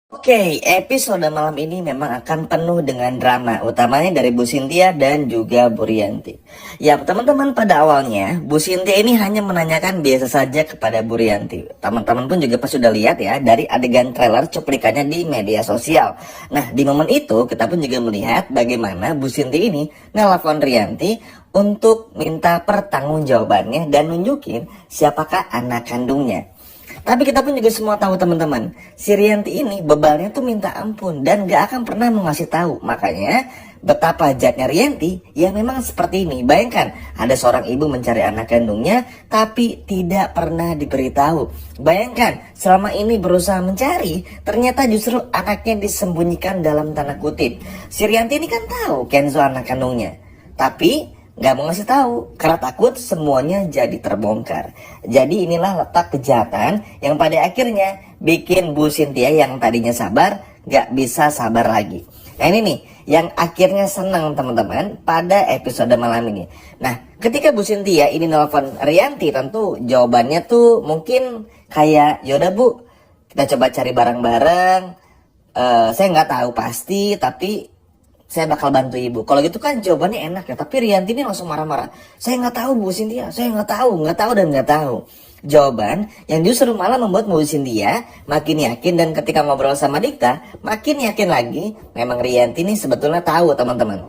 Oke, episode malam ini memang akan penuh dengan drama, utamanya dari Bu Cynthia dan juga Bu Rianti. Ya, teman-teman, pada awalnya Bu Cynthia ini hanya menanyakan biasa saja kepada Bu Rianti. Teman-teman pun juga pasti sudah lihat ya dari adegan trailer cuplikannya di media sosial. Nah, di momen itu kita pun juga melihat bagaimana Bu Cynthia ini nelpon Rianti untuk minta pertanggungjawabannya dan nunjukin siapakah anak kandungnya. Tapi kita pun juga semua tahu teman-teman, si Rianti ini bebalnya tuh minta ampun dan gak akan pernah mau ngasih tahu. Makanya betapa jahatnya Rianti yang memang seperti ini. Bayangkan ada seorang ibu mencari anak kandungnya tapi tidak pernah diberitahu. Bayangkan selama ini berusaha mencari, ternyata justru anaknya disembunyikan dalam tanda kutip. Si Rianti ini kan tahu Kenzo anak kandungnya, tapi nggak mau ngasih tahu karena takut semuanya jadi terbongkar. Jadi inilah letak kejahatan yang pada akhirnya bikin Bu Cynthia yang tadinya sabar nggak bisa sabar lagi. Nah ini nih yang akhirnya senang teman-teman pada episode malam ini. Nah ketika Bu Cynthia ini nelfon Rianti, tentu jawabannya tuh mungkin kayak yaudah Bu, kita coba cari bareng-bareng. Saya nggak tahu pasti tapi saya bakal bantu ibu. Kalau gitu kan jawabannya enak ya. Tapi Rianti ini langsung marah-marah. Saya nggak tahu Bu Cynthia. Saya nggak tahu dan nggak tahu. Jawaban yang justru malah membuat Bu Cynthia makin yakin, dan ketika ngobrol sama Dikta makin yakin lagi. Memang Rianti ini sebetulnya tahu teman-teman.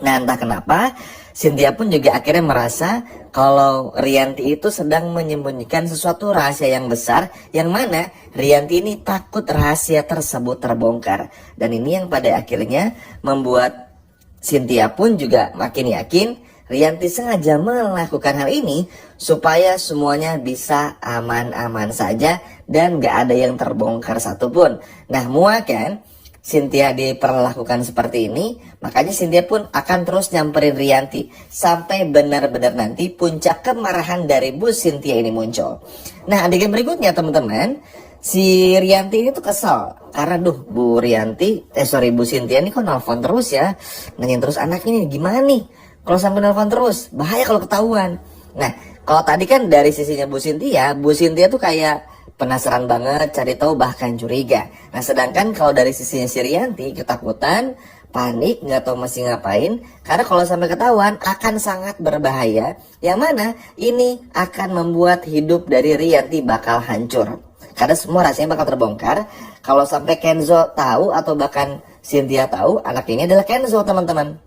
Nah entah kenapa Cynthia pun juga akhirnya merasa kalau Rianti itu sedang menyembunyikan sesuatu rahasia yang besar, yang mana Rianti ini takut rahasia tersebut terbongkar. Dan ini yang pada akhirnya membuat Cynthia pun juga makin yakin Rianti sengaja melakukan hal ini supaya semuanya bisa aman-aman saja dan gak ada yang terbongkar satupun. Nah muak kan Cynthia diperlakukan seperti ini, makanya Cynthia pun akan terus nyamperin Rianti sampai benar-benar nanti puncak kemarahan dari Bu Cynthia ini muncul. Nah adegan berikutnya teman-teman, si Rianti ini tuh kesal karena Bu Bu Cynthia ini kok nelfon terus ya, nanyain terus anaknya nih gimana nih kalau sampai nelfon terus, bahaya kalau ketahuan. Nah kalau tadi kan dari sisinya Bu Cynthia tuh kayak penasaran banget, cari tahu, bahkan curiga. Nah sedangkan kalau dari sisinya si Rianti ketakutan, panik, nggak tahu masih ngapain. Karena kalau sampai ketahuan akan sangat berbahaya, yang mana ini akan membuat hidup dari Rianti bakal hancur. Karena semua rahasianya bakal terbongkar kalau sampai Kenzo tahu atau bahkan Cynthia tahu anak ini adalah Kenzo teman-teman.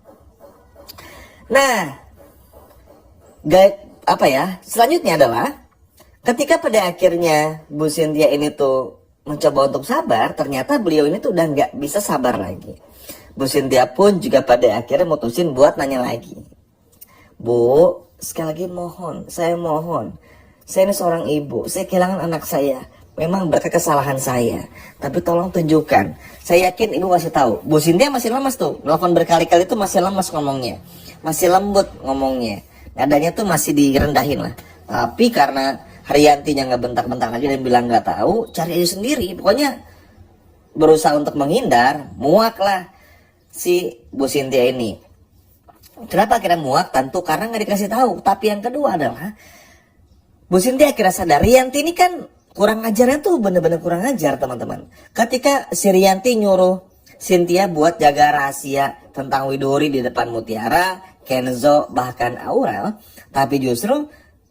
Nah, selanjutnya adalah ketika pada akhirnya Bu Cynthia ini tuh mencoba untuk sabar, ternyata beliau ini tuh udah nggak bisa sabar lagi. Bu Cynthia pun juga pada akhirnya mutusin buat nanya lagi. Bu, sekali lagi saya mohon. Saya ini seorang ibu, saya kehilangan anak saya. Memang berkat kesalahan saya, tapi tolong tunjukkan. Saya yakin ibu masih tahu. Bu Cynthia masih lemas tuh, nelfon berkali-kali tuh masih lemas ngomongnya. Masih lembut ngomongnya. Nadanya tuh masih direndahin lah. Tapi karena Riantinya nggak bentak-bentak lagi dan bilang nggak tahu, cari aja sendiri. Pokoknya berusaha untuk menghindar, muak lah si Bu Cynthia ini. Kenapa akhirnya muak? Tentu karena nggak dikasih tahu. Tapi yang kedua adalah Bu Cynthia akhirnya sadar Rianti ini kan kurang ajarnya tuh bener-bener kurang ajar teman-teman. Ketika si Rianti nyuruh Cynthia buat jaga rahasia tentang Widuri di depan Mutiara, Kenzo, bahkan Aurel, tapi justru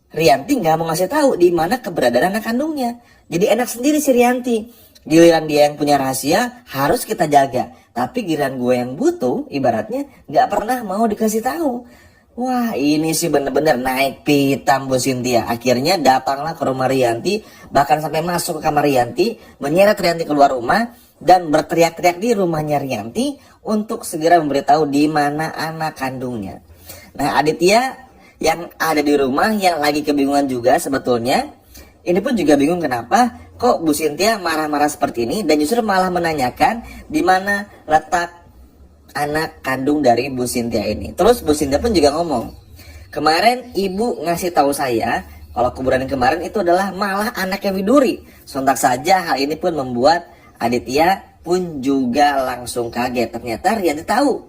Rianti nggak mau ngasih tahu di mana keberadaan anak kandungnya. Jadi enak sendiri si Rianti. Giliran dia yang punya rahasia harus kita jaga. Tapi giliran gue yang butuh, ibaratnya nggak pernah mau dikasih tahu. Wah ini sih bener-bener naik pitam Bu Cynthia. Akhirnya datanglah ke rumah Rianti, bahkan sampai masuk ke kamar Rianti, menyeret Rianti keluar rumah dan berteriak-teriak di rumahnya Rianti untuk segera memberitahu di mana anak kandungnya. Nah Aditya yang ada di rumah yang lagi kebingungan juga sebetulnya. Ini pun juga bingung kenapa kok Bu Cynthia marah-marah seperti ini dan justru malah menanyakan di mana letak anak kandung dari Bu Cynthia ini. Terus Bu Cynthia pun juga ngomong, kemarin ibu ngasih tahu saya kalau kuburan yang kemarin itu adalah malah anaknya Widuri. Sontak saja hal ini pun membuat Aditya pun juga langsung kaget. Ternyata Rianti tahu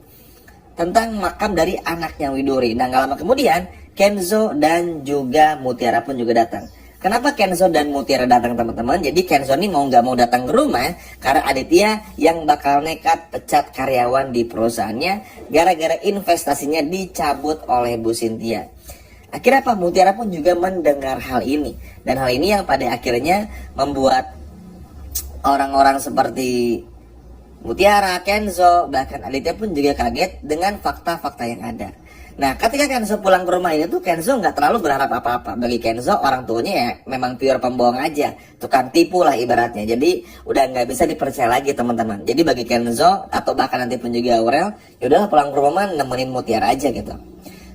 tentang makam dari anaknya Widuri. Nah gak lama kemudian Kenzo dan juga Mutiara pun juga datang. Kenapa Kenzo dan Mutiara datang teman-teman? Jadi Kenzo ini mau nggak mau datang ke rumah karena Aditya yang bakal nekat pecat karyawan di perusahaannya gara-gara investasinya dicabut oleh Bu Cynthia. Akhirnya apa? Mutiara pun juga mendengar hal ini. Dan hal ini yang pada akhirnya membuat orang-orang seperti Mutiara, Kenzo, bahkan Aditya pun juga kaget dengan fakta-fakta yang ada. Nah, ketika Kenzo pulang ke rumah ini tuh Kenzo nggak terlalu berharap apa-apa. Bagi Kenzo, orang tuanya ya memang pure pembohong aja, tukang tipu lah ibaratnya. Jadi udah nggak bisa dipercaya lagi teman-teman. Jadi bagi Kenzo atau bahkan nanti pun juga Aurel, yaudah pulang ke rumah nemenin Mutiara aja gitu.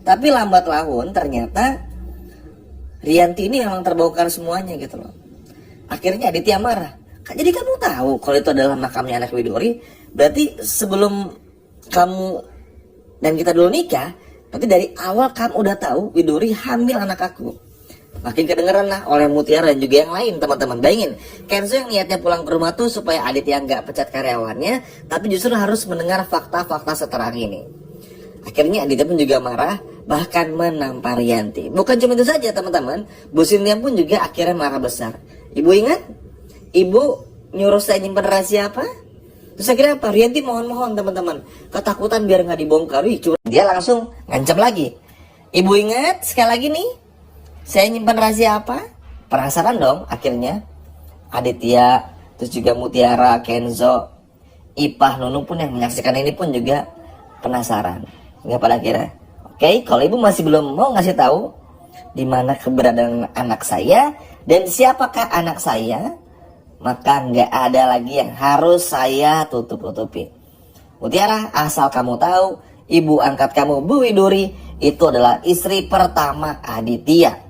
Tapi lambat laun ternyata Rianti ini memang terbongkar semuanya gitu loh. Akhirnya Aditya marah. Jadi kamu tahu kalau itu adalah makamnya anak Widuri, berarti sebelum kamu dan kita dulu nikah, berarti dari awal kamu udah tahu Widuri hamil anak aku. Makin kedengeran lah oleh Mutiara dan juga yang lain teman-teman. Bayangin, Kenzo yang niatnya pulang ke rumah tuh supaya Aditya nggak pecat karyawannya, tapi justru harus mendengar fakta-fakta seterang ini. Akhirnya Aditya pun juga marah, bahkan menampar Rianti. Bukan cuma itu saja teman-teman, Bu Cynthia pun juga akhirnya marah besar. Ibu ingat? Ibu nyuruh saya nyimpen rahasia apa? Terus akhirnya apa? Rianti mohon-mohon teman-teman, ketakutan biar nggak dibongkar. Dia langsung ngancam lagi. Ibu ingat sekali lagi nih, saya nyimpan rahasia apa? Penasaran dong akhirnya. Aditya, terus juga Mutiara, Kenzo, Ipah, Nunu pun yang menyaksikan ini pun juga penasaran. Nggak pada akhirnya. Oke, kalau ibu masih belum mau ngasih tahu di mana keberadaan anak saya dan siapakah anak saya, maka nggak ada lagi yang harus saya tutup-tutupi. Mutiara, asal kamu tahu, ibu angkat kamu Bu Widuri itu adalah istri pertama Aditya.